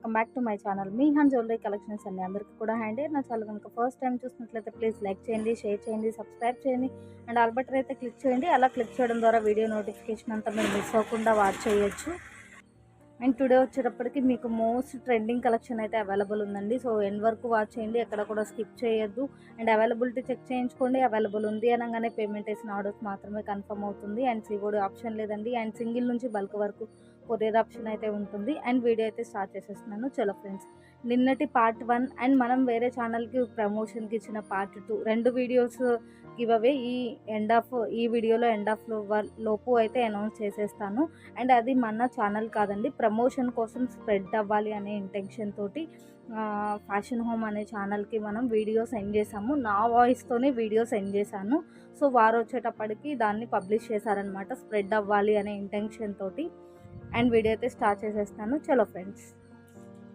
Welcome back to my channel మీ హాన్ jewellery collections అండి. అందరికీ కూడా హ్యాండే. నా ఛానల్ కనుక ఫస్ట్ టైం చూసినట్లయితే ప్లీజ్ లైక్ చేయండి, షేర్ చేయండి, సబ్స్క్రైబ్ చేయండి అండ్ ఆల్ బటన్ అయితే క్లిక్ చేయండి. అలా క్లిక్ చేయడం ద్వారా వీడియో నోటిఫికేషన్ అంతా మీరు మిస్ అవ్వకుండా వాచ్ చేయొచ్చు. అండ్ టుడే వచ్చేటప్పటికి మీకు మోస్ట్ ట్రెండింగ్ కలెక్షన్ అయితే అవైలబుల్ ఉందండి. సో ఎండ్ వరకు వాచ్ చేయండి, ఎక్కడ కూడా స్కిప్ చేయొద్దు. అండ్ అవైలబిలిటీ చెక్ చేయించుకోండి. అవైలబుల్ ఉంది అనగానే పేమెంట్ వేసిన ఆర్డర్స్ మాత్రమే కన్ఫర్మ్ అవుతుంది. అండ్ సిఓడి ఆప్షన్ లేదండి. అండ్ సింగిల్ నుంచి బల్క్ వరకు కొరియర్ ఆప్షన్ అయితే ఉంటుంది. అండ్ వీడియో అయితే స్టార్ట్ చేసేస్తున్నాను. చలో ఫ్రెండ్స్, నిన్నటి పార్ట్ 1 అండ్ మనం వేరే ఛానల్కి ప్రమోషన్కి ఇచ్చిన పార్ట్ 2 రెండు వీడియోస్ గివ్ అవే ఈ వీడియోలో ఎండ్ ఆఫ్ లోపు అయితే అనౌన్స్ చేసేస్తాను. అండ్ అది మన ఛానల్ కాదండి, ప్రమోషన్ కోసం స్ప్రెడ్ అవ్వాలి అనే ఇంటెన్షన్ తోటి ఫ్యాషన్ హోమ్ అనే ఛానల్కి మనం వీడియో సెండ్ చేసాము. నా వాయిస్తోనే వీడియో సెండ్ చేశాను. సో వారు వచ్చేటప్పటికి దాన్ని పబ్లిష్ చేశారనమాట, స్ప్రెడ్ అవ్వాలి అనే ఇంటెన్షన్ తోటి. అండ్ వీడియో అయితే స్టార్ట్ చేసేస్తాను. చలో ఫ్రెండ్స్,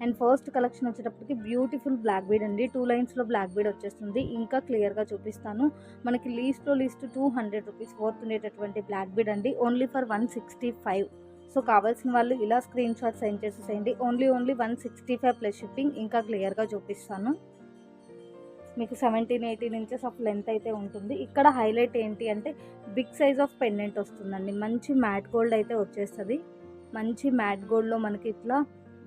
అండ్ ఫస్ట్ కలెక్షన్ వచ్చేటప్పటికి బ్యూటిఫుల్ బ్లాక్ బీడ్ అండి. 2 లైన్స్లో బ్లాక్ బీడ్ వచ్చేస్తుంది. ఇంకా క్లియర్గా చూపిస్తాను. మనకి లీస్ట్ 200 రూపీస్ వర్త్ ఉండేటటువంటి బ్లాక్ బీడ్ అండి. Only for 165. సో కావాల్సిన వాళ్ళు ఇలా స్క్రీన్ షాట్ సెండ్ చేసేసేయండి. Only 165 plus shipping. ఇంకా క్లియర్గా చూపిస్తాను. మీకు 17-18 ఇంచెస్ ఆఫ్ లెంత్ అయితే ఉంటుంది. ఇక్కడ హైలైట్ ఏంటి అంటే బిగ్ సైజ్ ఆఫ్ పెండెంట్ వస్తుందండి. మంచి మ్యాట్ గోల్డ్ అయితే వచ్చేస్తుంది. మంచి మ్యాట్ గోల్డ్లో మనకి ఇట్లా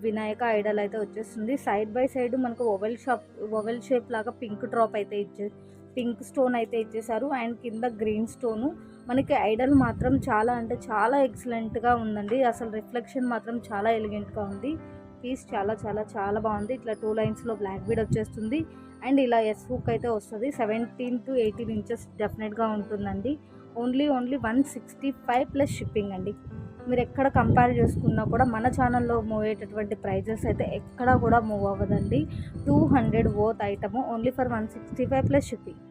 వినాయక ఐడల్ అయితే వచ్చేస్తుంది. సైడ్ బై సైడ్ మనకు ఓవెల్ షేప్ లాగా పింక్ డ్రాప్ అయితే పింక్ స్టోన్ అయితే ఇచ్చేసారు. అండ్ కింద గ్రీన్ స్టోను. మనకి ఐడల్ మాత్రం చాలా అంటే చాలా ఎక్సలెంట్గా ఉందండి. అసలు రిఫ్లెక్షన్ మాత్రం చాలా ఎలిగెంట్గా ఉంది. పీస్ చాలా చాలా చాలా బాగుంది. ఇట్లా 2 లైన్స్లో బ్లాక్ బీడ్ వచ్చేస్తుంది. అండ్ ఇలా ఎస్ హుక్ అయితే వస్తుంది. 17-18 ఇంచెస్ డెఫినెట్గా ఉంటుందండి. ఓన్లీ 165 ప్లస్ షిప్పింగ్ అండి. మీరు ఎక్కడ కంపేర్ చేసుకున్నా కూడా మన ఛానల్లో మూవ్ అయ్యేటటువంటి ప్రైజెస్ అయితే ఎక్కడ కూడా మూవ్ అవ్వదండి. 200 worth item only for 165 plus shipping.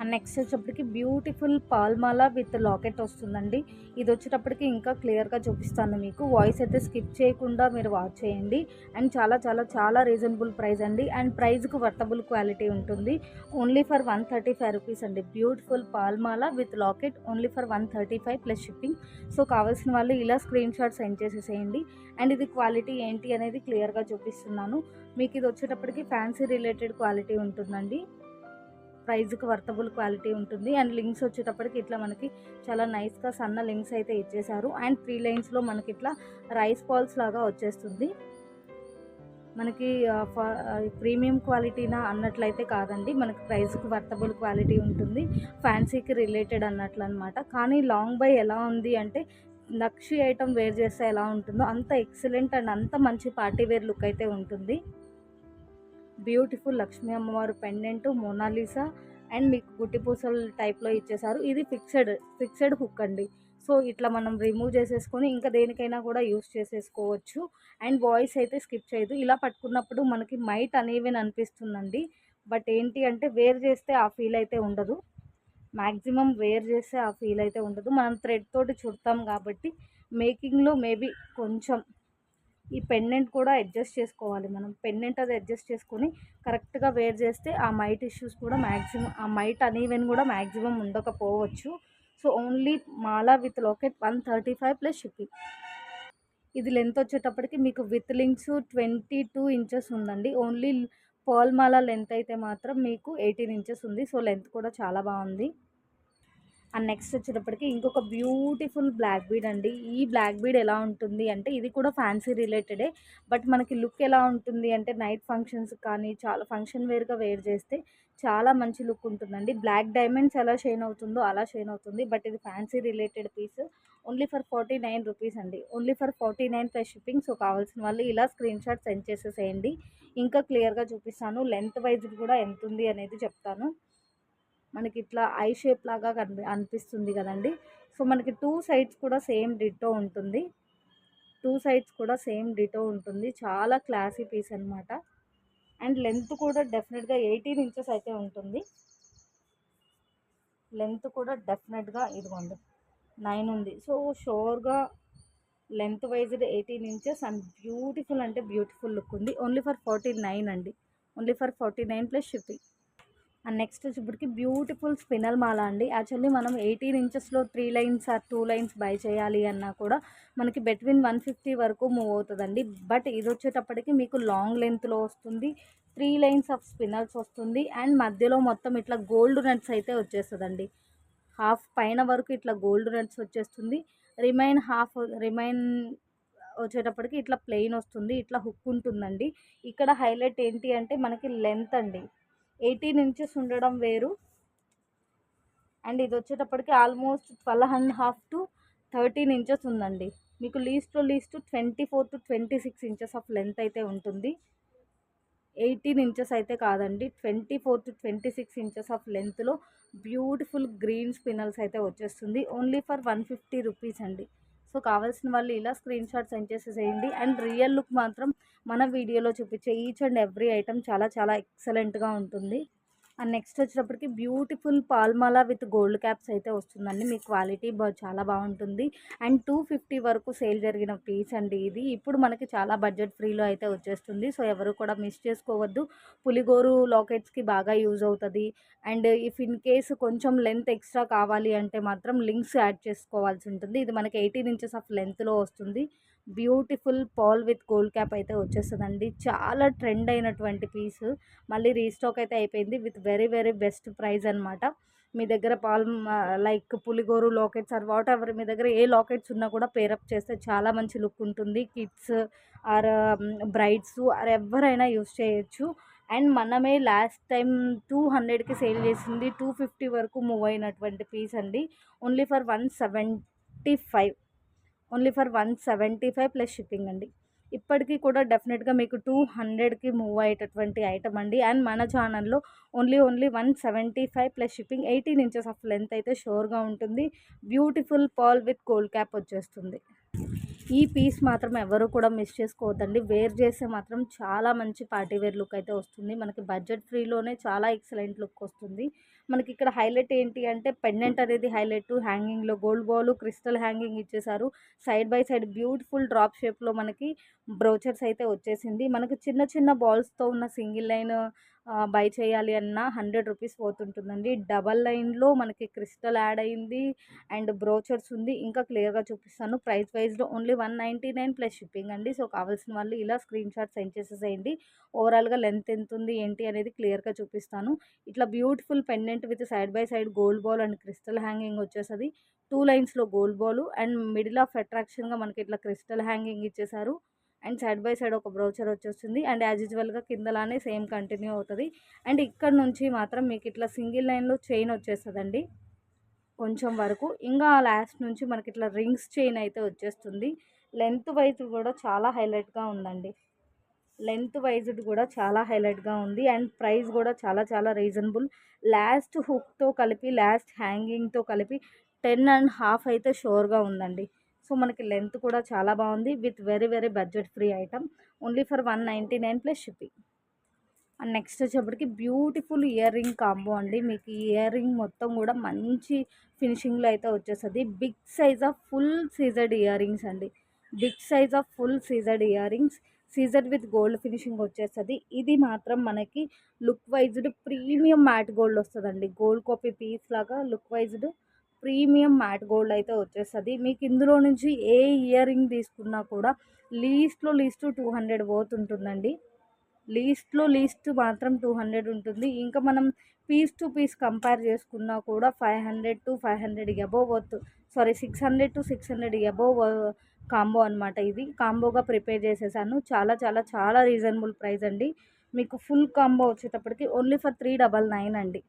And next వచ్చేటప్పటికి బ్యూటిఫుల్ పాల్మాల విత్ లాకెట్ వస్తుందండి. ఇది వచ్చేటప్పటికి ఇంకా క్లియర్గా చూపిస్తాను మీకు. వాయిస్ అయితే స్కిప్ చేయకుండా మీరు వాచ్ చేయండి. అండ్ చాలా చాలా చాలా రీజనబుల్ ప్రైస్ అండి. అండ్ ప్రైస్కి వర్తబుల్ క్వాలిటీ ఉంటుంది. ఓన్లీ ఫర్ 135 రూపీస్ అండి. బ్యూటిఫుల్ పాల్మాల with locket only for 135 plus shipping. So కావాల్సిన వాళ్ళు ఇలా స్క్రీన్ షాట్ సెండ్ చేసేసేయండి. అండ్ ఇది క్వాలిటీ ఏంటి అనేది క్లియర్గా చూపిస్తున్నాను మీకు. ఇది వచ్చేటప్పటికి ఫ్యాన్సీ రిలేటెడ్ క్వాలిటీ ఉంటుందండి. ప్రైజ్కి వర్తబుల్ క్వాలిటీ ఉంటుంది. అండ్ లింక్స్ వచ్చేటప్పటికి ఇట్లా మనకి చాలా నైస్గా సన్న లింక్స్ అయితే ఇచ్చేసారు. అండ్ 3 లైన్స్లో మనకి ఇట్లా రైస్ బాల్స్ లాగా వచ్చేస్తుంది. మనకి ప్రీమియం క్వాలిటీనా అన్నట్లయితే కాదండి, మనకి ప్రైస్కి వర్తబుల్ క్వాలిటీ ఉంటుంది. ఫ్యాన్సీకి రిలేటెడ్ అన్నట్లు అనమాట. కానీ లాంగ్ బై ఎలా ఉంది అంటే లక్షీ ఐటమ్ వేర్ చేస్తే ఎలా ఉంటుందో అంత ఎక్సలెంట్ అండ్ అంత మంచి పార్టీ వేర్ లుక్ అయితే ఉంటుంది. బ్యూటిఫుల్ లక్ష్మీ అమ్మవారు పెండెంట్, మోనాలిసా అండ్ మీకు గుట్టిపూసల టైప్లో ఇచ్చేసారు. ఇది ఫిక్స్డ్ హుక్ అండి. సో ఇట్లా మనం రిమూవ్ చేసేసుకొని ఇంకా దేనికైనా కూడా యూస్ చేసేసుకోవచ్చు. అండ్ వాయిస్ అయితే స్కిప్ చేయదు. ఇలా పట్టుకున్నప్పుడు మనకి మైట్ అనీవెన్ అనిపిస్తుందండి. బట్ ఏంటి అంటే వేర్ చేస్తే ఆ ఫీల్ అయితే ఉండదు. మ్యాక్సిమం వేర్ చేస్తే ఆ ఫీల్ అయితే ఉండదు. మనం థ్రెడ్ తోటి చుడతాం కాబట్టి మేకింగ్లో మేబీ కొంచెం ఈ పెండెంట్ కూడా అడ్జస్ట్ చేసుకోవాలి. మనం పెండెంట్ అది అడ్జస్ట్ చేసుకొని కరెక్ట్గా వేర్ చేస్తే ఆ మైట్ ఇష్యూస్ కూడా మ్యాక్సిమం, ఆ మైట్ అనీవెన్ కూడా మ్యాక్సిమం ఉండకపోవచ్చు. So only Mala with locket 135 plus shipping. ఇది లెంత్ వచ్చేటప్పటికి మీకు విత్ లింక్స్ 22 ఇంచెస్ ఉందండి. ఓన్లీ పర్ల్ మాలా లెంత్ అయితే మాత్రం మీకు 18 ఇంచెస్ ఉంది. సో లెంత్ కూడా చాలా బాగుంది. అండ్ నెక్స్ట్ వచ్చేటప్పటికి ఇంకొక బ్యూటిఫుల్ బ్లాక్ బీడ్ అండి. ఈ బ్లాక్ బీడ్ ఎలా ఉంటుంది అంటే ఇది కూడా ఫ్యాన్సీ రిలేటెడే. బట్ మనకి లుక్ ఎలా ఉంటుంది అంటే నైట్ ఫంక్షన్స్ కానీ చాలా ఫంక్షన్ వేర్గా వేర్ చేస్తే చాలా మంచి లుక్ ఉంటుందండి. బ్లాక్ డైమండ్స్ ఎలా షైన్ అవుతుందో అలా షైన్ అవుతుంది. బట్ ఇది fancy related piece. Only for 49 rupees అండి. Only for 49 plus shipping. So కావాల్సిన వాళ్ళు ఇలా స్క్రీన్ షాట్ సెండ్ చేసేసేయండి. ఇంకా క్లియర్గా చూపిస్తాను. లెంత్ వైజ్ కూడా ఎంత ఉంది అనేది చెప్తాను. మనకి ఇట్లా ఐ షేప్ లాగా అనిపిస్తుంది కదండి. సో మనకి 2 సైడ్స్ కూడా సేమ్ డిటో ఉంటుంది. 2 సైడ్స్ కూడా సేమ్ డిటో ఉంటుంది. చాలా క్లాసీ పీస్ అనమాట. అండ్ లెంత్ కూడా డెఫినెట్గా 18 ఇంచెస్ అయితే ఉంటుంది. లెంత్ కూడా డెఫినెట్గా ఇదిగోండి 9 ఉంది. సో షోర్గా length wise 18 inches and beautiful అంటే బ్యూటిఫుల్ లుక్ ఉంది. ఓన్లీ ఫర్ 49 అండి. Only for 49 plus shipping. And next వచ్చేప్పటికి బ్యూటిఫుల్ స్పినల్ మాల అండి. యాక్చువల్లీ మనం 18 ఇంచెస్లో 3 లైన్స్ ఆర్ 2 లైన్స్ బై చేయాలి అన్నా కూడా మనకి బిట్వీన్ 150 వరకు మూవ్ అవుతుందండి. బట్ ఇది వచ్చేటప్పటికి మీకు లాంగ్ లెంత్లో వస్తుంది, 3 లైన్స్ ఆఫ్ స్పినల్స్ వస్తుంది, అండ్ మధ్యలో మొత్తం ఇట్లా గోల్డ్ నట్స్ అయితే వచ్చేస్తుందండి. హాఫ్ పైన వరకు ఇట్లా గోల్డ్ నట్స్ వచ్చేస్తుంది, రిమైన్ వచ్చేటప్పటికి ఇట్లా ప్లెయిన్ వస్తుంది, ఇట్లా హుక్ ఉంటుందండి. ఇక్కడ హైలైట్ ఏంటి అంటే మనకి లెంత్ అండి, 18 ఇంచెస్ ఉండడం వేరు. అండ్ ఇది వచ్చేటప్పటికి ఆల్మోస్ట్ 12.5 to 13 ఇంచెస్ ఉందండి. మీకు least 24 to 26 inches of length అయితే ఉంటుంది. 18 ఇంచెస్ అయితే కాదండి, 24 to 26 ఇంచెస్ ఆఫ్ లెంత్లో బ్యూటిఫుల్ గ్రీన్ స్పినల్స్ అయితే వచ్చేస్తుంది. ఓన్లీ ఫర్ 150 రూపీస్ అండి. సో కావాల్సిన వాళ్ళు ఇలా స్క్రీన్ షాట్ సెండ్ చేసేసేయండి. అండ్ రియల్ లుక్ మాత్రం మన వీడియోలో చూపించే ఈచ్ అండ్ ఎవ్రీ ఐటమ్ చాలా చాలా ఎక్సలెంట్గా ఉంటుంది. అండ్ నెక్స్ట్ వచ్చేటప్పటికి బ్యూటిఫుల్ పాల్మాలా విత్ గోల్డ్ క్యాప్స్ అయితే వస్తుందండి. మీ క్వాలిటీ చాలా బాగుంటుంది. అండ్ 250 వరకు సేల్ జరిగిన పీస్ అండి ఇది. ఇప్పుడు మనకి చాలా బడ్జెట్ ఫ్రీలో అయితే వచ్చేస్తుంది. సో ఎవరు కూడా మిస్ చేసుకోవద్దు. పులిగోరు లాకెట్స్కి బాగా యూజ్ అవుతుంది. అండ్ ఇఫ్ ఇన్ కేస్ కొంచెం లెంత్ ఎక్స్ట్రా కావాలి అంటే మాత్రం లింక్స్ యాడ్ చేసుకోవాల్సి ఉంటుంది. ఇది మనకి 18 ఇంచెస్ ఆఫ్ లెంత్లో వస్తుంది. Beautiful pearl with gold cap అయితే వచ్చేస్తుందండి. చాలా ట్రెండ్ అయినటువంటి పీస్, మళ్ళీ రీస్టాక్ అయితే అయిపోయింది with very very best price అనమాట. మీ దగ్గర లైక్ పులిగోరు లాకెట్స్ ఆర్ వాట్ ఎవర్, మీ దగ్గర ఏ లాకెట్స్ ఉన్నా కూడా పేరప్ చేస్తే చాలా మంచి లుక్ ఉంటుంది. కిడ్స్ ఆర్ బ్రైడ్స్ ఆర్ ఎవరైనా యూస్ చేయొచ్చు. అండ్ మనమే లాస్ట్ టైం 200కి సేల్ చేసింది 250 వరకు మూవ్ అయినటువంటి పీస్ అండి. Only for 175, only for 175 plus shipping అండి. ఇప్పటికీ కూడా డెఫినెట్గా మీకు 200కి మూవ్ అయ్యేటటువంటి ఐటమ్ అండి. అండ్ మన ఛానల్లో only 175 plus shipping, 18 inches of length అయితే షోర్గా ఉంటుంది. Beautiful pearl with gold cap వచ్చేస్తుంది. ఈ పీస్ మాత్రం ఎవరు కూడా మిస్ చేసుకోవద్దండి. వేర్ చేస్తే మాత్రం చాలా మంచి పార్టీ వేర్ లుక్ అయితే వస్తుంది. మనకి బడ్జెట్ ఫ్రీలోనే చాలా ఎక్సలెంట్ లుక్ వస్తుంది. మనకి ఇక్కడ హైలైట్ ఏంటి అంటే పెండెంట్ అనేది హైలైట్, హ్యాంగింగ్లో గోల్డ్ బాల్ క్రిస్టల్ హ్యాంగింగ్ ఇచ్చేసారు. Side by side beautiful drop షేప్లో మనకి బ్రోచర్స్ అయితే వచ్చేసింది. మనకి చిన్న చిన్న బాల్స్తో ఉన్న సింగిల్ లైన్ బై చేయాలి అన్న 100 రూపీస్ పోతుంటుందండి. డబల్ లైన్లో మనకి క్రిస్టల్ యాడ్ అయింది అండ్ బ్రోచర్స్ ఉంది. ఇంకా క్లియర్గా చూపిస్తాను. ప్రైస్ వైజ్లో ఓన్లీ 199 ప్లస్ షిప్పింగ్ అండి. సో కావాల్సిన వాళ్ళు ఇలా స్క్రీన్ షాట్ సెండ్ చేసేసేయండి. ఓవరాల్గా లెంత్ ఎంత ఉంది ఏంటి అనేది క్లియర్గా చూపిస్తాను. ఇట్లా beautiful pendant with side by side gold ball and crystal hanging వచ్చేస్తుంది. 2 లైన్స్లో gold ball and middle of అట్రాక్షన్గా మనకి ఇట్లా క్రిస్టల్ హ్యాంగింగ్ ఇచ్చేసారు. అండ్ సైడ్ బై సైడ్ ఒక బ్రౌచర్ వచ్చేస్తుంది. అండ్ యాజ్ యూజువల్గా కిందలానే సేమ్ కంటిన్యూ అవుతుంది. అండ్ ఇక్కడ నుంచి మాత్రం మీకు ఇట్లా సింగిల్ లైన్లో చైన్ వచ్చేస్తుందండి కొంచెం వరకు. ఇంకా లాస్ట్ నుంచి మనకి ఇట్లా రింగ్స్ చైన్ అయితే వచ్చేస్తుంది. లెంత్ వైజ్ కూడా చాలా హైలైట్గా ఉందండి. లెంత్ వైజ్డ్ కూడా చాలా హైలైట్గా ఉంది. అండ్ ప్రైస్ కూడా చాలా చాలా రీజనబుల్. లాస్ట్ హుక్తో కలిపి లాస్ట్ హ్యాంగింగ్తో కలిపి 10.5 అయితే షోర్గా ఉందండి. సో మనకి లెంత్ కూడా చాలా బాగుంది with very very budget free item. Only for 199 plus shipping. And next వచ్చేప్పటికి బ్యూటిఫుల్ ఇయర్ రింగ్ కాంబో అండి. మీకు ఈ ఇయర్ రింగ్ మొత్తం కూడా మంచి ఫినిషింగ్లో అయితే వచ్చేస్తుంది. బిగ్ సైజ్ ఆఫ్ ఫుల్ సీజర్డ్ ఇయర్ రింగ్స్ అండి. బిగ్ సైజ్ ఆఫ్ ఫుల్ సీజర్డ్ ఇయర్ రింగ్స్, సీజర్డ్ విత్ గోల్డ్ ఫినిషింగ్ వచ్చేస్తుంది. ఇది మాత్రం మనకి look wise premium matte gold వస్తుందండి. గోల్డ్ కాపీ పీస్ లాగా look wise premium matte gold అయితే వచ్చేస్తుంది. మీకు ఇందులో నుంచి ఏ ఇయర్ రింగ్ తీసుకున్నా కూడా లీస్ట్ 200 పోతుంటుందండి. లీస్ట్ మాత్రం 200 ఉంటుంది. ఇంకా మనం పీస్ టు పీస్ కంపేర్ చేసుకున్నా కూడా 500 to 500 above 600 to 600 above combo అనమాట. ఇది కాంబోగా ప్రిపేర్ చేసేసాను. చాలా చాలా చాలా రీజనబుల్ ప్రైస్ అండి. మీకు ఫుల్ కాంబో వచ్చేటప్పటికి ఓన్లీ ఫర్ 399 అండి.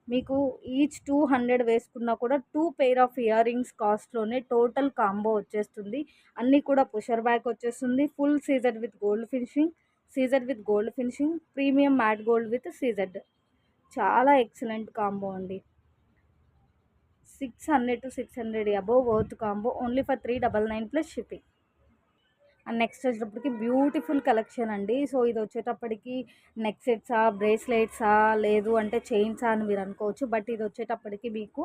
మీకు ఈచ్ 200 వేసుకున్నా కూడా 2 పెయిర్ ఆఫ్ ఇయర్ రింగ్స్ కాస్ట్లోనే టోటల్ కాంబో వచ్చేస్తుంది. అన్నీ కూడా పుషర్ బ్యాక్ వచ్చేస్తుంది. ఫుల్ సీజర్డ్ with gold finishing, premium matte gold with సీజర్డ్. చాలా ఎక్సలెంట్ కాంబో అండి. 600 to 600 above worth combo only for 399 plus shipping. And next వచ్చేటప్పటికి బ్యూటిఫుల్ కలెక్షన్ అండి. సో ఇది వచ్చేటప్పటికి నెక్ సెట్సా, బ్రేస్లెట్సా, లేదు అంటే చైన్సా అని మీరు అనుకోవచ్చు. బట్ ఇది వచ్చేటప్పటికి మీకు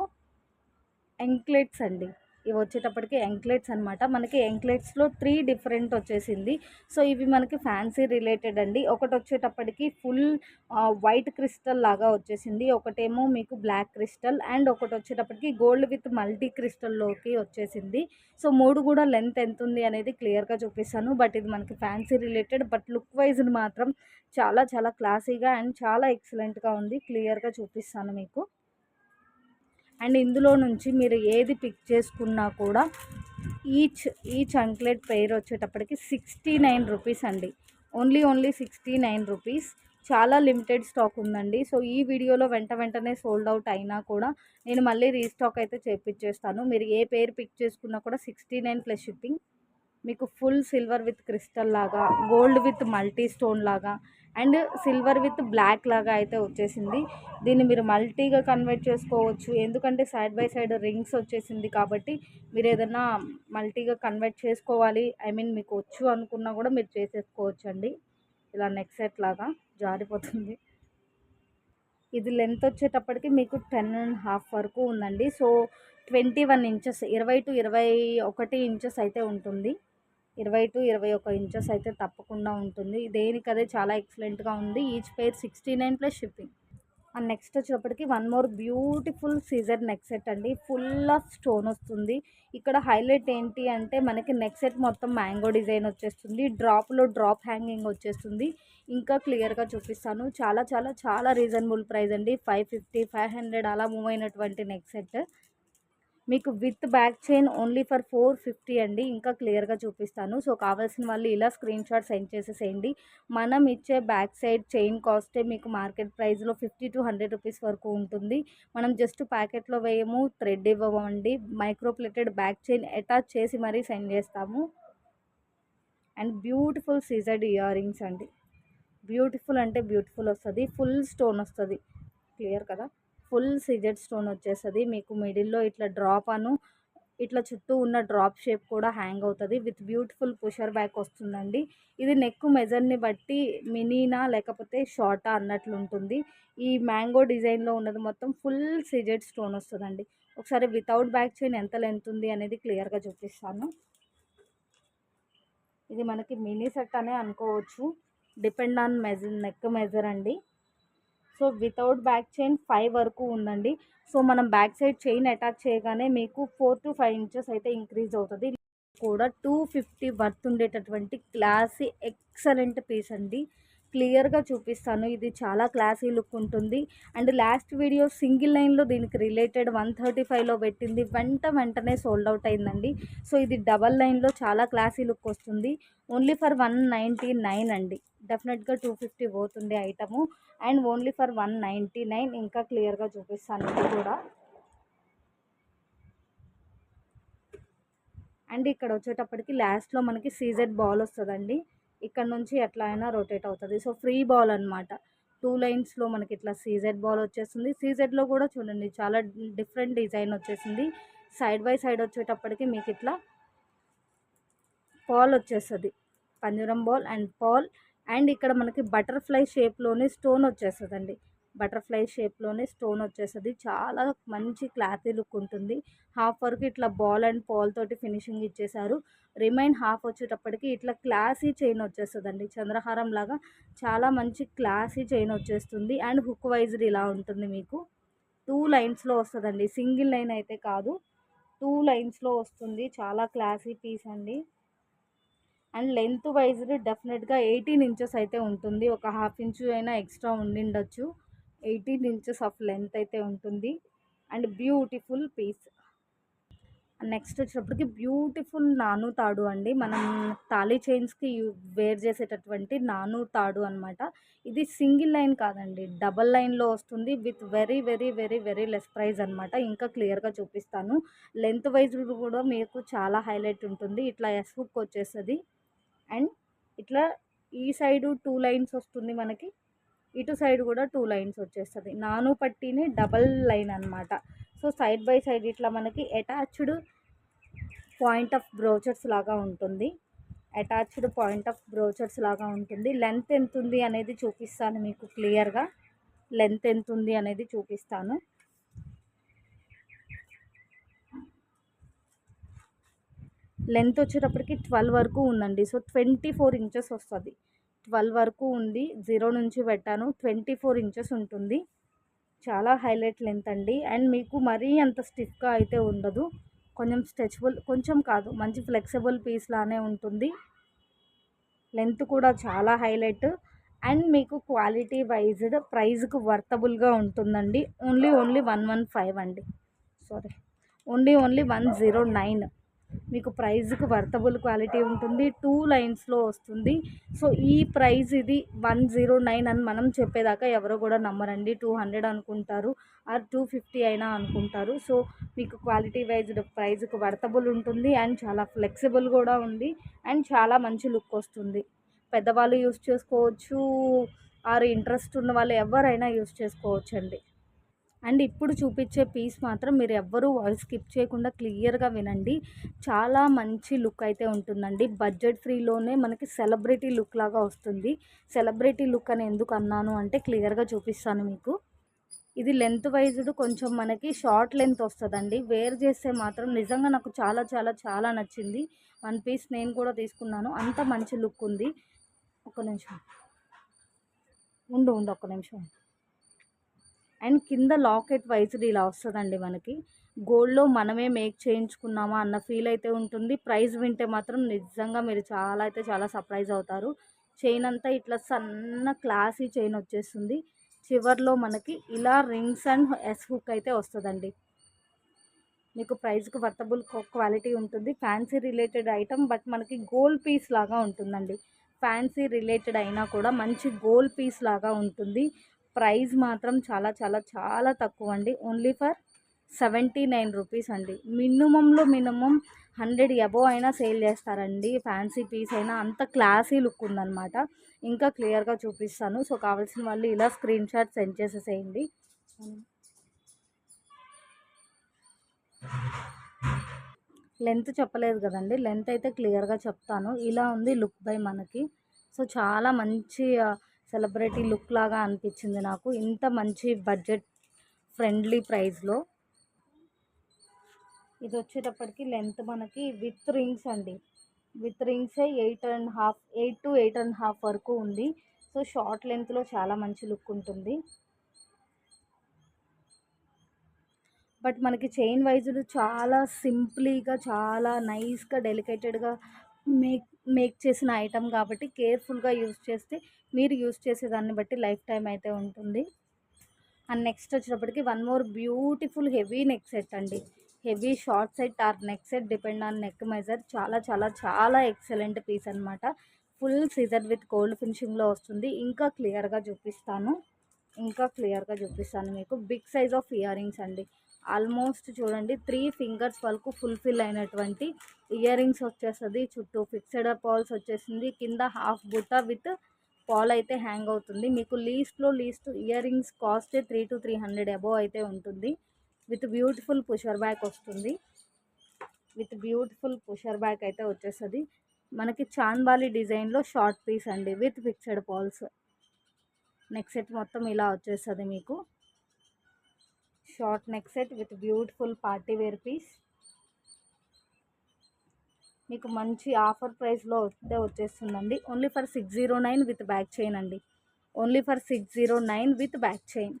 ఎంక్లెట్స్ అండి. ఇవి వచ్చేటప్పటికి ఎంక్లెట్స్ అనమాట. మనకి ఎంక్లెట్స్లో 3 డిఫరెంట్ వచ్చేసింది. సో ఇవి మనకి ఫ్యాన్సీ రిలేటెడ్ అండి. ఒకటి వచ్చేటప్పటికి ఫుల్ వైట్ క్రిస్టల్ లాగా వచ్చేసింది, ఒకటేమో మీకు బ్లాక్ క్రిస్టల్, అండ్ ఒకటి వచ్చేటప్పటికి గోల్డ్ విత్ మల్టీ క్రిస్టల్లోకి వచ్చేసింది. సో 3 కూడా లెంత్ ఎంత ఉంది అనేది క్లియర్గా చూపిస్తాను. బట్ ఇది మనకి fancy related, but look wise మాత్రం చాలా చాలా క్లాసీగా అండ్ చాలా ఎక్సలెంట్గా ఉంది. క్లియర్గా చూపిస్తాను మీకు. అండ్ ఇందులో నుంచి మీరు ఏది పిక్ చేసుకున్నా కూడా ఈచ్ అంక్లెట్ పెయిర్ వచ్చేటప్పటికి 69 రూపీస్ అండి. Only 69 rupees. చాలా లిమిటెడ్ స్టాక్ ఉందండి. సో ఈ వీడియోలో వెంటనే సోల్డ్ అవుట్ అయినా కూడా నేను మళ్ళీ రీస్టాక్ అయితే చేపించేస్తాను. మీరు ఏ పేరు పిక్ చేసుకున్నా కూడా 69 ప్లస్ షిప్పింగ్. మీకు ఫుల్ సిల్వర్ విత్ క్రిస్టల్ లాగా, గోల్డ్ విత్ మల్టీ స్టోన్ లాగా, అండ్ సిల్వర్ విత్ బ్లాక్ లాగా అయితే వచ్చేసింది. దీన్ని మీరు మల్టీగా కన్వర్ట్ చేసుకోవచ్చు, ఎందుకంటే సైడ్ బై సైడ్ రింగ్స్ వచ్చేసింది కాబట్టి మీరు ఏదైనా మల్టీగా కన్వర్ట్ చేసుకోవాలి, ఐ మీన్ మీకు వచ్చు అనుకున్నా కూడా మీరు చేసేసుకోవచ్చు అండి. ఇలా నెక్ సెట్ లాగా జారిపోతుంది. ఇది లెంత్ వచ్చేటప్పటికి మీకు 10.5 వరకు ఉందండి. సో 21 ఇంచెస్, 20 to 21 ఇంచెస్ అయితే ఉంటుంది. 20 to 21 ఇంచెస్ అయితే తప్పకుండా ఉంటుంది. దేనికదే చాలా ఎక్సలెంట్గా ఉంది. Each pair 69 plus shipping. And next వచ్చేటప్పటికి వన్ మోర్ బ్యూటిఫుల్ సీజర్ నెక్ సెట్ అండి. ఫుల్ ఆఫ్ స్టోన్ వస్తుంది. ఇక్కడ హైలైట్ ఏంటి అంటే మనకి నెక్ సెట్ మొత్తం మ్యాంగో డిజైన్ వచ్చేస్తుంది, డ్రాప్లో డ్రాప్ హ్యాంగింగ్ వచ్చేస్తుంది. ఇంకా క్లియర్గా చూపిస్తాను. చాలా చాలా చాలా రీజనబుల్ ప్రైస్ అండి. 550, 500 అలా మూవ్ అయినటువంటి నెక్ సెట్ మీకు with back chain only for 450 అండి. ఇంకా క్లియర్గా చూపిస్తాను. సో కావాల్సిన వాళ్ళు ఇలా స్క్రీన్ షాట్ సెండ్ చేసేసేయండి. మనం ఇచ్చే బ్యాక్ సైడ్ చైన్ కాస్టే మీకు మార్కెట్ ప్రైస్లో 50 to 100 రూపీస్ వరకు ఉంటుంది. మనం జస్ట్ ప్యాకెట్లో వేయము, థ్రెడ్ ఇవ్వమండి. మైక్రోప్లేటెడ్ బ్యాక్ చైన్ అటాచ్ చేసి మరీ సెండ్ చేస్తాము. అండ్ బ్యూటిఫుల్ సీజర్డ్ ఇయర్ రింగ్స్ అండి. బ్యూటిఫుల్ అంటే బ్యూటిఫుల్ వస్తుంది. ఫుల్ స్టోన్ వస్తుంది. క్లియర్ కదా, ఫుల్ సిజెడ్ స్టోన్ వచ్చేస్తుంది. మీకు మిడిల్లో ఇట్లా డ్రాప్ ఇట్లా చుట్టూ ఉన్న డ్రాప్ షేప్ కూడా హ్యాంగ్ అవుతుంది. విత్ బ్యూటిఫుల్ పుషర్ బ్యాక్ వస్తుందండి. ఇది నెక్ మెజర్ని బట్టి మినీనా లేకపోతే షార్టా అన్నట్లు ఉంటుంది. ఈ మ్యాంగో డిజైన్లో ఉన్నది మొత్తం ఫుల్ సిజెడ్ స్టోన్ వస్తుందండి. ఒకసారి వితౌట్ బ్యాక్ చైన్ ఎంత లెంత్ ఉంది అనేది క్లియర్గా చూపిస్తాను. ఇది మనకి మినీ సెట్ అనే అనుకోవచ్చు, డిపెండ్ ఆన్ నెక్ మెజర్ అండి. సో వితౌట్ బ్యాక్ చైన్ 5 వరకు ఉందండి. సో మనం బ్యాక్ సైడ్ చైన్ అటాచ్ చేయగానే మీకు 4 to 5 ఇంచెస్ అయితే ఇంక్రీజ్ అవుతుంది. కూడా 250 వర్త్ ఉండేటటువంటి క్లాసీ ఎక్సలెంట్ పీస్ అండి. క్లియర్గా చూపిస్తాను. ఇది చాలా క్లాసీ లుక్ ఉంటుంది. అండ్ లాస్ట్ వీడియో సింగిల్ లైన్లో దీనికి రిలేటెడ్ 135లో పెట్టింది, వెంటనే సోల్డ్ అవుట్ అయిందండి. సో ఇది డబల్ లైన్లో చాలా క్లాసీ లుక్ వస్తుంది. ఓన్లీ ఫర్ 199 అండి. డెఫినెట్గా 250 పోతుండే ఐటము. And only for 199. ఇంకా క్లియర్గా చూపిస్తాను ఇది కూడా. అండ్ ఇక్కడ వచ్చేటప్పటికి లాస్ట్లో మనకి సీజెడ్ బాల్ వస్తుందండి. ఇక్కడ నుంచి ఎట్లా అయినా రొటేట్ అవుతుంది. సో ఫ్రీ బాల్ అనమాట. 2 లైన్స్లో మనకి ఇట్లా సీజెడ్ బాల్ వచ్చేస్తుంది. సీజెడ్లో కూడా చూడండి చాలా డిఫరెంట్ డిజైన్ వచ్చేసింది. సైడ్ బై సైడ్ వచ్చేటప్పటికి మీకు ఇట్లా పాల్ వచ్చేస్తుంది, పంజరం బాల్ అండ్ పాల్. అండ్ ఇక్కడ మనకి బటర్ఫ్లై షేప్లోనే స్టోన్ వచ్చేస్తుందండి. బటర్ఫ్లై షేప్లోనే స్టోన్ వచ్చేస్తుంది. చాలా మంచి క్లాతీ లుక్ ఉంటుంది. హాఫ్ వరకు ఇట్లా బాల్ అండ్ పాల్ తోటి ఫినిషింగ్ ఇచ్చేసారు. రిమైన్ హాఫ్ వచ్చేటప్పటికి ఇట్లా క్లాసీ చైన్ వచ్చేస్తుందండి. చంద్రహారం లాగా చాలా మంచి క్లాసీ చైన్ వచ్చేస్తుంది. అండ్ హుక్ వైజ్డ్ ఇలా ఉంటుంది. మీకు 2 లైన్స్లో వస్తుందండి, సింగిల్ లైన్ అయితే కాదు, 2 లైన్స్లో వస్తుంది. చాలా క్లాసీ పీస్ అండి. అండ్ లెంత్ వైజ్ డెఫినెట్గా 18 ఇంచెస్ అయితే ఉంటుంది. ఒక హాఫ్ ఇంచు అయినా ఎక్స్ట్రా ఉండిండొచ్చు. 18 ఇంచెస్ ఆఫ్ లెంత్ అయితే ఉంటుంది. And beautiful piece. నెక్స్ట్ వచ్చేటప్పటికి బ్యూటిఫుల్ నాను తాడు అండి. మనం తాళీ చైన్స్కి వేర్ చేసేటటువంటి నాను తాడు అనమాట. ఇది సింగిల్ లైన్ కాదండి, డబల్ లైన్లో వస్తుంది. With very very very very less price అనమాట. ఇంకా క్లియర్గా చూపిస్తాను. లెంత్ వైజ్ కూడా మీకు చాలా హైలైట్ ఉంటుంది. ఇట్లా ఎస్ హుక్ వచ్చేస్తుంది. అండ్ ఇట్లా ఈ సైడు 2 లైన్స్ వస్తుంది మనకి, ఇటు సైడ్ కూడా 2 లైన్స్ వచ్చేస్తుంది. నాను పట్టీని డబల్ లైన్ అనమాట. సో సైడ్ బై సైడ్ ఇట్లా మనకి అటాచ్డ్ పాయింట్ ఆఫ్ బ్రోచర్స్ లాగా ఉంటుంది. అటాచ్డ్ పాయింట్ ఆఫ్ బ్రోచర్స్ లాగా ఉంటుంది. లెంత్ ఎంత ఉంది అనేది చూపిస్తాను మీకు క్లియర్గా. లెంత్ ఎంత ఉంది అనేది చూపిస్తాను. లెంత్ వచ్చేటప్పటికి 12 వరకు ఉందండి. సో 24 ఇంచెస్ వస్తుంది. 12 వరకు ఉంది. 0 నుంచి పెట్టాను. 24 ఇంచెస్ ఉంటుంది. చాలా హైలైట్ లెంత్ అండి. అండ్ మీకు మరీ అంత స్టిఫ్గా అయితే ఉండదు. కొంచెం స్ట్రెచబుల్, కొంచెం కాదు, మంచి ఫ్లెక్సిబుల్ పీస్ లానే ఉంటుంది. లెంత్ కూడా చాలా హైలైట్. అండ్ మీకు క్వాలిటీ వైజ్డ్ ప్రైస్కి వర్తబుల్గా ఉంటుందండి. ఓన్లీ 115 అండి. Sorry, only 109. మీకు ప్రైస్కి వర్తబుల్ క్వాలిటీ ఉంటుంది. 2 లైన్స్లో వస్తుంది. సో ఈ ప్రైస్ ఇది 109 అని మనం చెప్పేదాకా ఎవరు కూడా నమ్మరండి. 200 అనుకుంటారు, ఆర్ 250 అయినా అనుకుంటారు. సో మీకు క్వాలిటీ వైజ్డ్ ప్రైస్కి వర్తబుల్ ఉంటుంది. అండ్ చాలా ఫ్లెక్సిబుల్ కూడా ఉంది. అండ్ చాలా మంచి లుక్ వస్తుంది. పెద్దవాళ్ళు యూస్ చేసుకోవచ్చు, ఆర్ ఇంట్రెస్ట్ ఉన్న వాళ్ళు ఎవరైనా యూస్ చేసుకోవచ్చండి. అండ్ ఇప్పుడు చూపించే పీస్ మాత్రం మీరు ఎవ్వరూ వాయిస్ స్కిప్ చేయకుండా క్లియర్గా వినండి. చాలా మంచి లుక్ అయితే ఉంటుందండి. బడ్జెట్ ఫ్రీలోనే మనకి సెలబ్రిటీ లుక్ లాగా వస్తుంది. సెలబ్రిటీ లుక్ అని ఎందుకు అన్నాను అంటే క్లియర్గా చూపిస్తాను మీకు. ఇది లెంత్ వైజ్డ్ కొంచెం మనకి షార్ట్ లెంత్ వస్తుందండి. వేర్ చేస్తే మాత్రం నిజంగా నాకు చాలా చాలా చాలా నచ్చింది. వన్ పీస్ నేను కూడా తీసుకున్నాను. అంత మంచి లుక్ ఉంది. ఒక్క నిమిషం ఉండు ఉండు ఒక్క నిమిషం. అండ్ కింద లాకెట్ వైజ్డ్ ఇలా వస్తుందండి మనకి. గోల్డ్లో మనమే మేక్ చేయించుకున్నామా అన్న ఫీల్ అయితే ఉంటుంది. ప్రైస్ వింటే మాత్రం నిజంగా మీరు చాలా అయితే చాలా సర్ప్రైజ్ అవుతారు. చైన్ అంతా ఇట్లా సన్న క్లాసీ చైన్ వచ్చేస్తుంది. చివర్లో మనకి ఇలా రింగ్స్ అండ్ ఎస్ హుక్ అయితే వస్తుందండి. మీకు ప్రైస్కి వర్తబుల్ క్వాలిటీ ఉంటుంది. ఫ్యాన్సీ రిలేటెడ్ ఐటమ్, బట్ మనకి గోల్డ్ పీస్ లాగా ఉంటుందండి. ఫ్యాన్సీ రిలేటెడ్ అయినా కూడా మంచి గోల్డ్ పీస్ లాగా ఉంటుంది. ప్రైస్ మాత్రం చాలా చాలా చాలా తక్కువ అండి. ఓన్లీ ఫర్ 79 రూపీస్ అండి. మినిమంలో మినిమం 100 అబోవ్ అయినా సేల్ చేస్తారండి. ఫ్యాన్సీ పీస్ అయినా అంత క్లాసీ లుక్ ఉందన్నమాట. ఇంకా క్లియర్గా చూపిస్తాను. సో కావాల్సిన వాళ్ళు ఇలా స్క్రీన్ షాట్ సెండ్ చేసేసేయండి. లెంత్ చెప్పలేదు కదండి. లెంత్ అయితే క్లియర్గా చెప్తాను. ఇలా ఉంది లుక్ బై మనకి. సో చాలా మంచి సెలబ్రిటీ లుక్ లాగా అనిపించింది నాకు, ఇంత మంచి బడ్జెట్ ఫ్రెండ్లీ ప్రైస్లో. ఇది వచ్చేటప్పటికి లెంత్ మనకి విత్ రింగ్స్ అండి. విత్ రింగ్సే 8 to 8.5 వరకు ఉంది. సో షార్ట్ లెంత్లో చాలా మంచి లుక్ ఉంటుంది. బట్ మనకి చైన్ వైజులు చాలా సింప్లీగా, చాలా నైస్గా, డెలికేటెడ్గా మేక్ మేక్ చేసిన ఐటమ్ కాబట్టి కేర్ఫుల్గా యూస్ చేస్తే మీరు యూస్ చేసేదాన్ని బట్టి లైఫ్ టైం అయితే ఉంటుంది. అండ్ నెక్స్ట్ వచ్చేటప్పటికి one more beautiful heavy neck set అండి. Heavy short set or neck set depend on neck measure. చాలా చాలా చాలా ఎక్సలెంట్ పీస్ అనమాట. ఫుల్ సీజర్ విత్ గోల్డ్ ఫినిషింగ్లో వస్తుంది. ఇంకా క్లియర్గా చూపిస్తాను మీకు. Big size of ear rings అండి. ఆల్మోస్ట్ చూడండి 3 ఫింగర్స్ వరకు ఫుల్ఫిల్ అయినటువంటి ఇయర్ రింగ్స్ వచ్చేస్తుంది. చుట్టూ ఫిక్స్డ్ పాల్స్ వచ్చేసింది. కింద హాఫ్ బుట్ట విత్ పాల్ అయితే హ్యాంగ్ అవుతుంది. మీకు least ear rings cost 3 to 300 above అయితే ఉంటుంది. విత్ బ్యూటిఫుల్ పుషర్ బ్యాక్ వస్తుంది. అయితే వచ్చేస్తుంది. మనకి చాన్బాలి డిజైన్లో షార్ట్ పీస్ అండి with fixed pearls. Neck set మొత్తం ఇలా వచ్చేస్తుంది మీకు. Short neck set with beautiful party wear piece. మీకు మంచి ఆఫర్ ప్రైస్లో వచ్చేస్తుందండి. Only for 609 with back chain అండి. Only for 609 with back chain.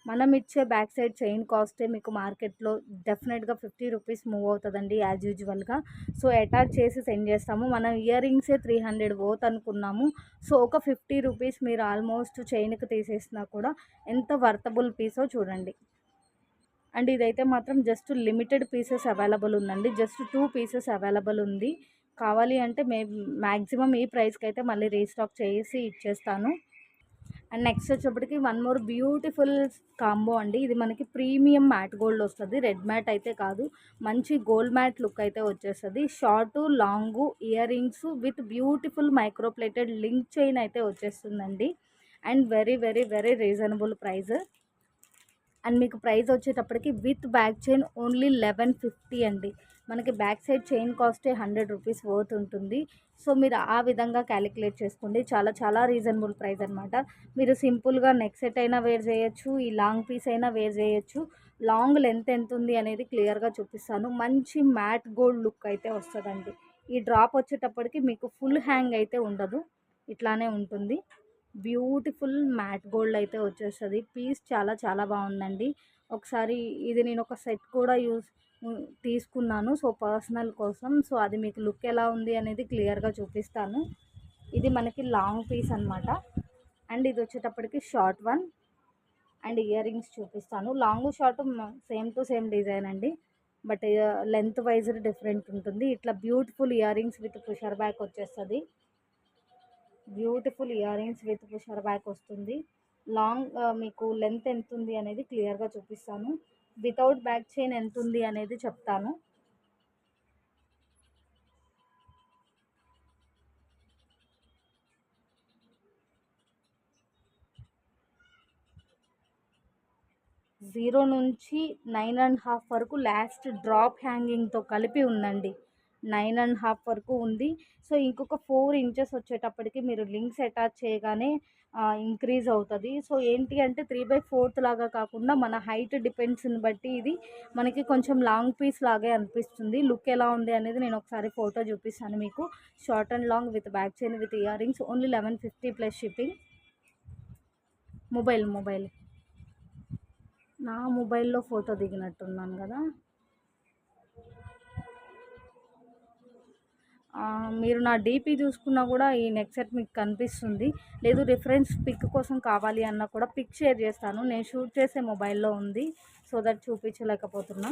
మనం ఇచ్చే బ్యాక్ సైడ్ చైన్ కాస్టే మీకు మార్కెట్లో డెఫినెట్గా 50 రూపీస్ మూవ్ అవుతుందండి యాజ్ యూజువల్గా. సో అటాచ్ చేసి సెండ్ చేస్తాము. మనం ఇయర్ రింగ్సే 300 పోత్ అనుకున్నాము. సో ఒక 50 రూపీస్ మీరు ఆల్మోస్ట్ చైన్కి తీసేసినా కూడా ఎంత వర్తబుల్ పీసో చూడండి. అండ్ ఇదైతే మాత్రం జస్ట్ లిమిటెడ్ పీసెస్ అవైలబుల్ ఉందండి. జస్ట్ 2 పీసెస్ అవైలబుల్ ఉంది. కావాలి అంటే మ్యాక్సిమం ఈ ప్రైస్కి అయితే మళ్ళీ రీస్టాక్ చేసి ఇచ్చేస్తాను. అండ్ నెక్స్ట్ వచ్చేప్పటికి వన్ మోర్ బ్యూటిఫుల్ కాంబో అండి. ఇది మనకి ప్రీమియం మ్యాట్ గోల్డ్ వస్తుంది. రెడ్ మ్యాట్ అయితే కాదు, మంచి గోల్డ్ మ్యాట్ లుక్ అయితే వచ్చేస్తుంది. Short long ear rings with beautiful microplated link chain అయితే వచ్చేస్తుందండి. And very very very reasonable price. And మీకు ప్రైస్ వచ్చేటప్పటికి విత్ బ్యాక్ చైన్ ఓన్లీ 1150 అండి. మనకి బ్యాక్ సైడ్ చైన్ కాస్టే 100 రూపీస్ వర్త్ ఉంటుంది. సో మీరు ఆ విధంగా క్యాలిక్యులేట్ చేసుకోండి. చాలా చాలా రీజనబుల్ ప్రైస్ అనమాట. మీరు సింపుల్గా నెక్ సెట్ అయినా వేర్ చేయొచ్చు, ఈ లాంగ్ పీస్ అయినా వేర్ చేయొచ్చు. లాంగ్ లెంత్ ఎంత ఉంది అనేది క్లియర్గా చూపిస్తాను. మంచి మ్యాట్ గోల్డ్ లుక్ అయితే వస్తుందండి. ఈ డ్రాప్ వచ్చేటప్పటికి మీకు ఫుల్ హ్యాంగ్ అయితే ఉండదు, ఇట్లానే ఉంటుంది. బ్యూటిఫుల్ మ్యాట్ గోల్డ్ అయితే వచ్చేస్తుంది. పీస్ చాలా చాలా బాగుందండి. ఒకసారి ఇది నేను ఒక సెట్ కూడా తీసుకున్నాను, సో పర్సనల్ కోసం. సో అది మీకు లుక్ ఎలా ఉంది అనేది క్లియర్గా చూపిస్తాను. ఇది మనకి లాంగ్ పీస్ అనమాట. అండ్ ఇది వచ్చేటప్పటికి short one. And ear rings చూపిస్తాను. Long short same to same design అండి, బట్ లెంత్ వైజ్ డిఫరెంట్ ఉంటుంది. ఇట్లా beautiful ear rings with pusher back వచ్చేస్తుంది. Beautiful ear rings with pusher back వస్తుంది. లాంగ్ మీకు లెంత్ ఎంత ఉంది అనేది క్లియర్గా చూపిస్తాను. వితౌట్ బ్యాక్ చైన్ ఎంత ఉంది అనేది చెప్తాను. జీరో నుంచి 9.5 వరకు లాస్ట్ డ్రాప్ హ్యాంగింగ్తో కలిపి ఉందండి. 9.5 వరకు ఉంది. సో ఇంకొక 4 ఇంచెస్ వచ్చేటప్పటికి మీరు లింక్స్ అటాచ్ చేయగానే ఇంక్రీజ్ అవుతుంది. సో ఏంటి అంటే 3/4 లాగా కాకుండా మన హైట్ డిపెండ్స్ని బట్టి ఇది మనకి కొంచెం లాంగ్ పీస్ లాగే అనిపిస్తుంది. లుక్ ఎలా ఉంది అనేది నేను ఒకసారి ఫోటో చూపిస్తాను మీకు. Short and long with back chain with ear rings only 1150 plus shipping. Mobile నా మొబైల్లో ఫోటో దిగినట్టున్నాను కదా. మీరు నా డీపీ చూసుకున్నా కూడా ఈ నెక్ సెట్ మీకు కనిపిస్తుంది. లేదు రిఫరెన్స్ పిక్ కోసం కావాలి అన్నా కూడా పిక్ షేర్ చేస్తాను. నేను షూట్ చేసే మొబైల్లో ఉంది, సో దట్ చూపించలేకపోతున్నా.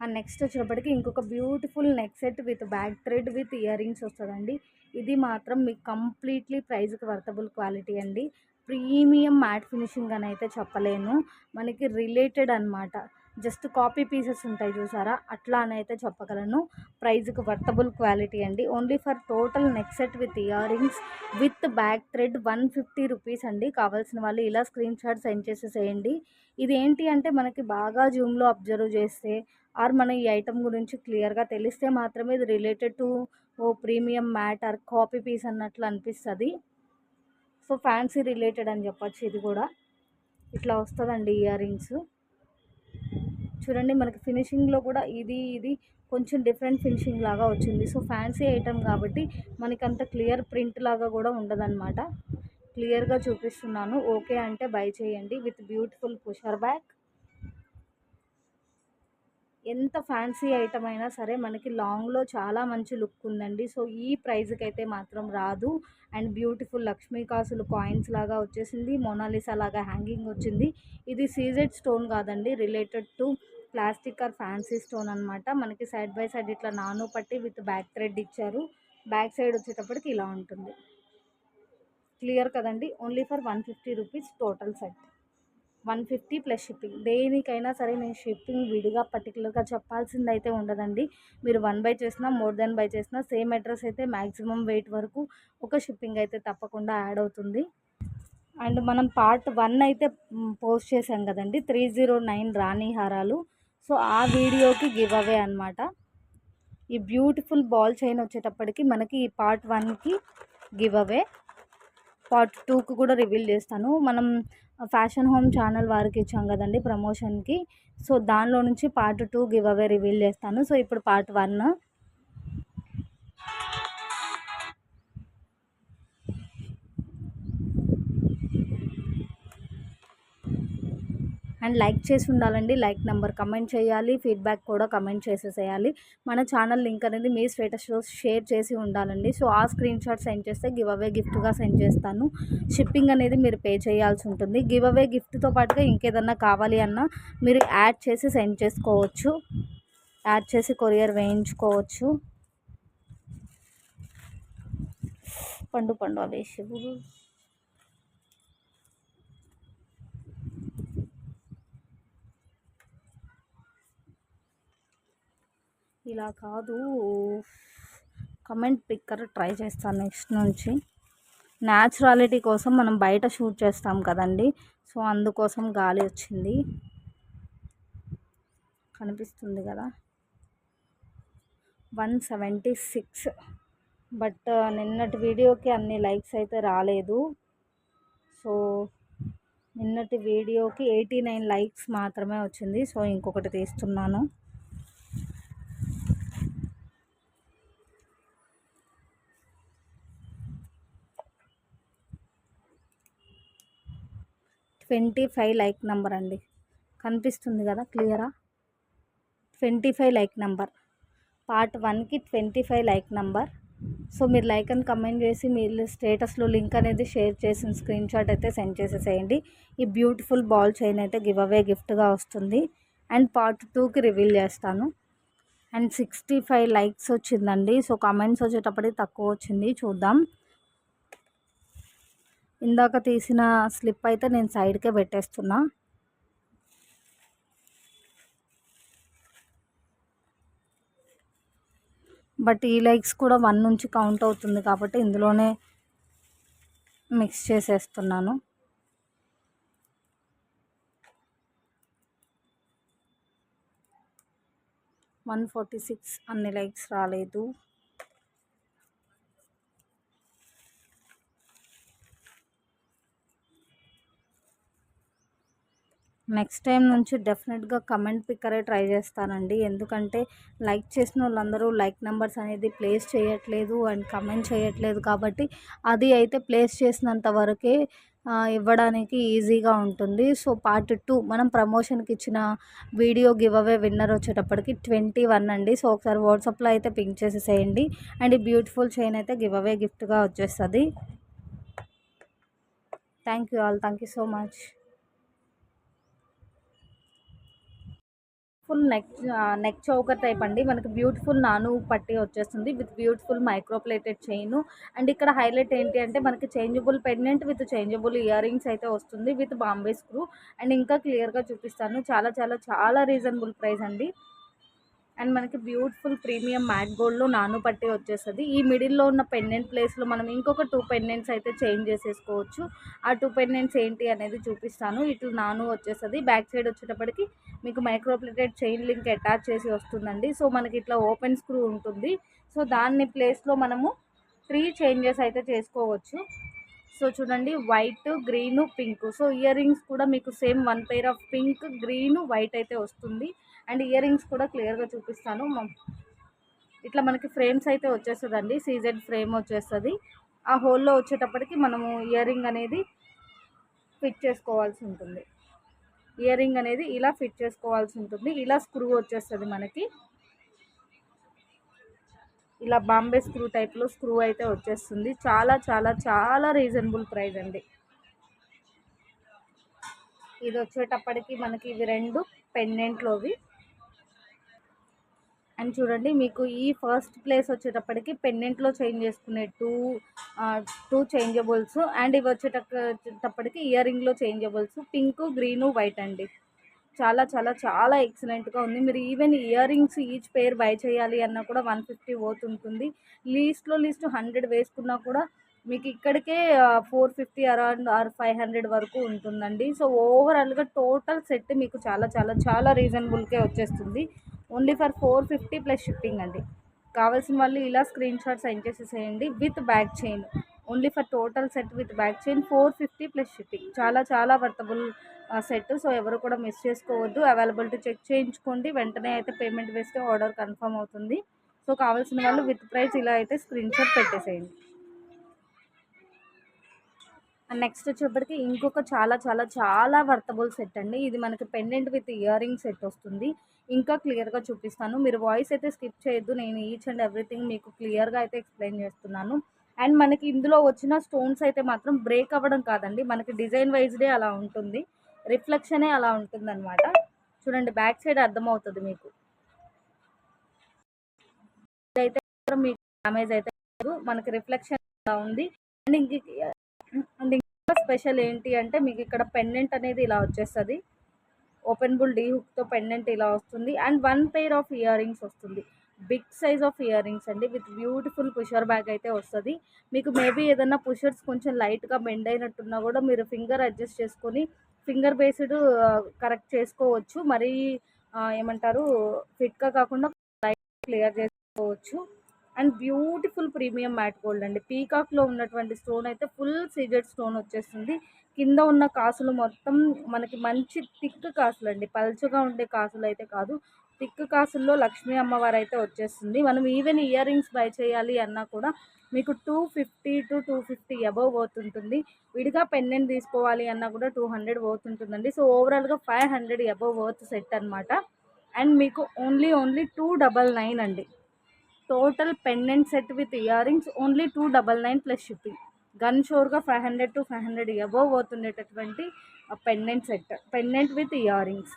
అండ్ నెక్స్ట్ వచ్చేటప్పటికి ఇంకొక beautiful neck set with back thread with ear rings వస్తుందండి. ఇది మాత్రం మీకు కంప్లీట్లీ ప్రైస్కి వర్తబుల్ క్వాలిటీ అండి. ప్రీమియం మ్యాట్ ఫినిషింగ్ అని అయితే చెప్పలేను, మనకి రిలేటెడ్ అనమాట. జస్ట్ కాపీ పీసెస్ ఉంటాయి చూసారా, అట్లా అని అయితే చెప్పగలను. ప్రైస్కి వర్తబుల్ క్వాలిటీ అండి. Only for total neck set with ear rings with back thread 150 rupees అండి. కావాల్సిన వాళ్ళు ఇలా స్క్రీన్ షాట్ సెండ్ చేసేసేయండి. ఇది ఏంటి అంటే మనకి బాగా జూమ్లో అబ్జర్వ్ చేస్తే ఆర్ మన ఈ ఐటమ్ గురించి క్లియర్గా తెలిస్తే మాత్రమే ఇది related to premium matte or copy piece అన్నట్లు అనిపిస్తుంది. సో ఫ్యాన్సీ రిలేటెడ్ అని చెప్పచ్చు. ఇది కూడా ఇట్లా వస్తుందండి ఇయర్ రింగ్స్. చూడండి మనకి ఫినిషింగ్లో కూడా ఇది కొంచెం డిఫరెంట్ ఫినిషింగ్ లాగా వచ్చింది. సో ఫ్యాన్సీ ఐటమ్ కాబట్టి మనకి అంత క్లియర్ ప్రింట్ లాగా కూడా ఉండదన్నమాట. క్లియర్గా చూపిస్తున్నాను. ఓకే అంటే బై చేయండి విత్ బ్యూటిఫుల్ పుషర్ బ్యాక్. ఎంత ఫ్యాన్సీ ఐటమ్ అయినా సరే మనకి లాంగ్లో చాలా మంచి లుక్ ఉందండి. సో ఈ ప్రైస్కి అయితే మాత్రం రాదు. అండ్ బ్యూటిఫుల్ లక్ష్మీ కాసులు కాయిన్స్ లాగా వచ్చేసింది, మోనాలిసా లాగా హ్యాంగింగ్ వచ్చింది. ఇది సీజెడ్ స్టోన్ కాదండి, related to plastic are fancy stone అనమాట. మనకి సైడ్ బై సైడ్ ఇట్లా నాను పట్టి విత్ బ్యాక్ థ్రెడ్ ఇచ్చారు. బ్యాక్ సైడ్ వచ్చేటప్పటికి ఇలా ఉంటుంది. క్లియర్ కదండి. Only for 150 rupees total set. 150 plus shipping. దేనికైనా సరే నేను షిప్పింగ్ విడిగా పర్టికులర్గా చెప్పాల్సింది అయితే ఉండదండి. మీరు 1 బై చేసినా మోర్ దెన్ బై చేసినా సేమ్ అడ్రస్ అయితే మ్యాక్సిమం వెయిట్ వరకు ఒక షిప్పింగ్ అయితే తప్పకుండా యాడ్ అవుతుంది. అండ్ మనం పార్ట్ 1 అయితే పోస్ట్ చేసాం కదండి, 309 రాణి హారాలు. సో ఆ వీడియోకి గివ్ అవే అనమాట. ఈ బ్యూటిఫుల్ బాల్ చైన్ వచ్చేటప్పటికి మనకి ఈ పార్ట్ 1కి గివ్ అవే. పార్ట్ 2కి కూడా రివీల్ చేస్తాను. మనం ఫ్యాషన్ హోమ్ ఛానల్ వారికి ఇచ్చాం కదండి ప్రమోషన్కి, సో దానిలో నుంచి పార్ట్ 2 గివ్ అవే రివీల్ చేస్తాను. సో ఇప్పుడు పార్ట్ 1. అండ్ లైక్ చేసి ఉండాలండి. లైక్ నెంబర్ కమెంట్ చేయాలి, ఫీడ్బ్యాక్ కూడా కమెంట్ చేసేసేయాలి. మన ఛానల్ లింక్ అనేది మీ స్టేటస్లో షేర్ చేసి ఉండాలండి. సో ఆ స్క్రీన్ షాట్ సెండ్ చేస్తే గివ్ అవే గిఫ్ట్గా సెండ్ చేస్తాను. షిప్పింగ్ అనేది మీరు పే చేయాల్సి ఉంటుంది. గివ్ అవే గిఫ్ట్తో పాటుగా ఇంకేదన్నా కావాలి అన్నా మీరు యాడ్ చేసి సెండ్ చేసుకోవచ్చు, యాడ్ చేసి కొరియర్ వేయించుకోవచ్చు. పండు అదే శివుడు ఇలా కాదు, కమెంట్ పిక్కర్ ట్రై చేస్తాను నెక్స్ట్ నుంచి. న్యాచురాలిటీ కోసం మనం బయట షూట్ చేస్తాం కదండి, సో అందుకోసం గాలి వచ్చింది, కనిపిస్తుంది కదా. 176. బట్ నిన్నటి వీడియోకి అన్ని లైక్స్ అయితే రాలేదు. సో నిన్నటి వీడియోకి 89 లైక్స్ మాత్రమే వచ్చింది. సో ఇంకొకటి తీస్తున్నాను. 25 లైక్ నెంబర్ అండి. కనిపిస్తుంది కదా క్లియరా? 25 లైక్ నెంబర్. పార్ట్ 1కి 25 లైక్ నెంబర్. సో మీరు లైక్ అని కమెంట్ చేసి మీ స్టేటస్లో లింక్ అనేది షేర్ చేసిన స్క్రీన్ షాట్ అయితే సెండ్ చేసేసేయండి. ఈ బ్యూటిఫుల్ బాల్ చైన్ అయితే గివ్ అవే గిఫ్ట్గా వస్తుంది. అండ్ పార్ట్ 2కి రివీల్ చేస్తాను. అండ్ 65 లైక్స్ వచ్చిందండి. సో కామెంట్స్ వచ్చేటప్పటికి తక్కువ వచ్చింది, చూద్దాం. ఇందాక తీసిన స్లిప్ అయితే నేను సైడ్కే పెట్టేస్తున్నా. బట్ ఈ లైక్స్ కూడా 1 నుంచి కౌంట్ అవుతుంది కాబట్టి ఇందులోనే మిక్స్ చేసేస్తున్నాను. వన్ 46 అన్ని లైక్స్ రాలేదు. నెక్స్ట్ టైం నుంచి డెఫినెట్గా కమెంట్ పిక్కరే ట్రై చేస్తానండి. ఎందుకంటే లైక్ చేసిన వాళ్ళందరూ లైక్ నెంబర్స్ అనేది ప్లేస్ చేయట్లేదు అండ్ కమెంట్ చేయట్లేదు కాబట్టి అది అయితే ప్లేస్ చేసినంత వరకే ఇవ్వడానికి ఈజీగా ఉంటుంది. సో పార్ట్ 2 మనం ప్రమోషన్కి ఇచ్చిన వీడియో గివ్ అవే విన్నర్ వచ్చేటప్పటికి 21 అండి. సో ఒకసారి వాట్సాప్లో అయితే పింక్ చేసేసేయండి. అండ్ ఈ బ్యూటిఫుల్ చైన్ అయితే గివ్ అవే గిఫ్ట్గా వచ్చేస్తుంది. Thank you all. Thank you so much. Full neck choker type అండి. మనకి బ్యూటిఫుల్ నాను పట్టి వచ్చేస్తుంది with beautiful micro plated chain. And ఇక్కడ హైలైట్ ఏంటి అంటే మనకి changeable pendant with changeable ear rings అయితే వస్తుంది విత్ బాంబే స్క్రూ. అండ్ ఇంకా క్లియర్గా చూపిస్తాను. చాలా చాలా చాలా రీజనబుల్ ప్రైస్ అండి. అండ్ మనకి బ్యూటిఫుల్ ప్రీమియం మ్యాట్ గోల్డ్లో నాను పట్టి వచ్చేస్తుంది. ఈ మిడిల్లో ఉన్న పెండెంట్ ప్లేస్లో మనం ఇంకొక 2 పెండెంట్స్ అయితే చేంజ్ చేసేసుకోవచ్చు. ఆ 2 పెండెంట్స్ ఏంటి అనేది చూపిస్తాను. ఇటు నాను వచ్చేస్తుంది. బ్యాక్ సైడ్ వచ్చేటప్పటికి మీకు మైక్రోప్లేటెడ్ చైన్ లింక్ అటాచ్ చేసి వస్తుందండి. సో మనకి ఇట్లా ఓపెన్ స్క్రూ ఉంటుంది. సో దాన్ని ప్లేస్లో మనము 3 చేంజెస్ అయితే చేసుకోవచ్చు. సో చూడండి, white, green, pink. So ear rings కూడా మీకు same 1 pair of pink, green, white అయితే వస్తుంది. అండ్ ఇయర్ రింగ్స్ కూడా క్లియర్గా చూపిస్తాను. ఇట్లా మనకి ఫ్రేమ్స్ అయితే వచ్చేస్తుందండి. సీజెడ్ ఫ్రేమ్ వచ్చేస్తుంది. ఆ హోల్లో వచ్చేటప్పటికి మనము ఇయర్ రింగ్ అనేది ఫిట్ చేసుకోవాల్సి ఉంటుంది. ఇయర్ రింగ్ అనేది ఇలా ఫిట్ చేసుకోవాల్సి ఉంటుంది. ఇలా స్క్రూ వచ్చేస్తుంది మనకి. ఇలా బాంబే స్క్రూ టైప్లో స్క్రూ అయితే వచ్చేస్తుంది. చాలా చాలా చాలా రీజనబుల్ ప్రైస్ అండి. ఇది వచ్చేటప్పటికి మనకి ఇవి 2 పెండెంట్లోవి. అండ్ చూడండి, మీకు ఈ ఫస్ట్ ప్లేస్ వచ్చేటప్పటికి పెండెంట్లో చేంజ్ చేసుకునే టూ చేంజబుల్స్. అండ్ ఇవి వచ్చేటప్పటికి ఇయర్ రింగ్లో చేంజబుల్స్ పింక్, గ్రీను, వైట్ అండి. చాలా చాలా చాలా ఎక్సలెంట్గా ఉంది. మీరు even ear rings each pair by చేయాలి అన్నా కూడా 150 పోతుంటుంది. లీస్ట్ 100 వేసుకున్నా కూడా మీకు ఇక్కడికే 450 అరౌండ్ ఆర్ 500 వరకు ఉంటుందండి. సో ఓవరాల్గా టోటల్ సెట్ మీకు చాలా చాలా చాలా రీజనబుల్కే వచ్చేస్తుంది. ఓన్లీ ఫర్ 450 ప్లస్ షిప్పింగ్ అండి. కావాల్సిన వాళ్ళు ఇలా స్క్రీన్ షాట్ సెండ్ చేసేసేయండి with back chain. Only for total set with back chain 450 plus shipping. చాలా చాలా వర్తబుల్ సెట్. సో ఎవరు కూడా మిస్ చేసుకోవద్దు. అవైలబిలిటీ చెక్ చేయించుకోండి. వెంటనే అయితే పేమెంట్ వేస్తే ఆర్డర్ కన్ఫర్మ్ అవుతుంది. సో కావాల్సిన వాళ్ళు విత్ ప్రైస్ ఇలా అయితే స్క్రీన్ షాట్ పెట్టేసేయండి. అండ్ నెక్స్ట్ వచ్చేప్పటికి ఇంకొక చాలా చాలా చాలా వర్తబుల్ సెట్ అండి. ఇది మనకి pendant with ear ring set వస్తుంది. ఇంకా క్లియర్గా చూపిస్తాను. మీరు వాయిస్ అయితే స్కిప్ చేయొద్దు. నేను ఈచ్ అండ్ ఎవ్రీథింగ్ మీకు క్లియర్గా అయితే ఎక్స్ప్లెయిన్ చేస్తున్నాను. అండ్ మనకి ఇందులో వచ్చిన స్టోన్స్ అయితే మాత్రం బ్రేక్ అవ్వడం కాదండి, మనకి డిజైన్ వైజ్డే అలా ఉంటుంది, రిఫ్లెక్షనే అలా ఉంటుంది అనమాట. చూడండి, బ్యాక్ సైడ్ అర్థమవుతుంది మీకు. ఇదైతే మీకు డ్యామేజ్ అయితే లేదు, మనకి రిఫ్లెక్షన్ అలా ఉంది. అండ్ ఇంకా స్పెషల్ ఏంటి అంటే మీకు ఇక్కడ పెండెంట్ అనేది ఇలా వచ్చేస్తుంది. ఓపెన్ బుల్ డీ హుక్తో పెండెంట్ ఇలా వస్తుంది. And 1 pair of ear rings వస్తుంది. Big size of ear rings అండి విత్ బ్యూటిఫుల్ పుషర్ బ్యాగ్ అయితే వస్తుంది. మీకు మేబీ ఏదన్నా పుషర్స్ కొంచెం లైట్గా బెండ్ అయినట్టున్నా కూడా మీరు ఫింగర్ అడ్జస్ట్ చేసుకొని ఫింగర్ బేస్డ్ కరెక్ట్ చేసుకోవచ్చు. మరీ ఏమంటారు, ఫిట్గా కాకుండా లైట్ క్లియర్ చేసుకోవచ్చు. And beautiful premium matte gold అండి. పీకాక్లో ఉన్నటువంటి స్టోన్ అయితే ఫుల్ సీజెడ్ స్టోన్ వచ్చేస్తుంది. కింద ఉన్న కాసులు మొత్తం మనకి మంచి థిక్ కాసులు అండి, పల్చగా ఉండే కాసులు అయితే కాదు, థిక్ కాసుల్లో లక్ష్మీ అమ్మవారు అయితే వచ్చేస్తుంది. మనం ఈవెన్ ఇయర్ రింగ్స్ బై చేయాలి అన్నా కూడా మీకు 250 to 250 అబవ్ పోతుంటుంది. విడిగా పెండెంట్ తీసుకోవాలి అన్నా కూడా 200 పోతుంటుందండి. సో ఓవరాల్గా 500 అబవ్ వర్త్ సెట్ అనమాట. అండ్ మీకు ఓన్లీ 299 అండి. Total pendant set with ear rings only 299 plus shipping. గన్ షోర్గా 500 to 500 అబవ్ పోతుండేటటువంటి pendant set, pendant with ear rings.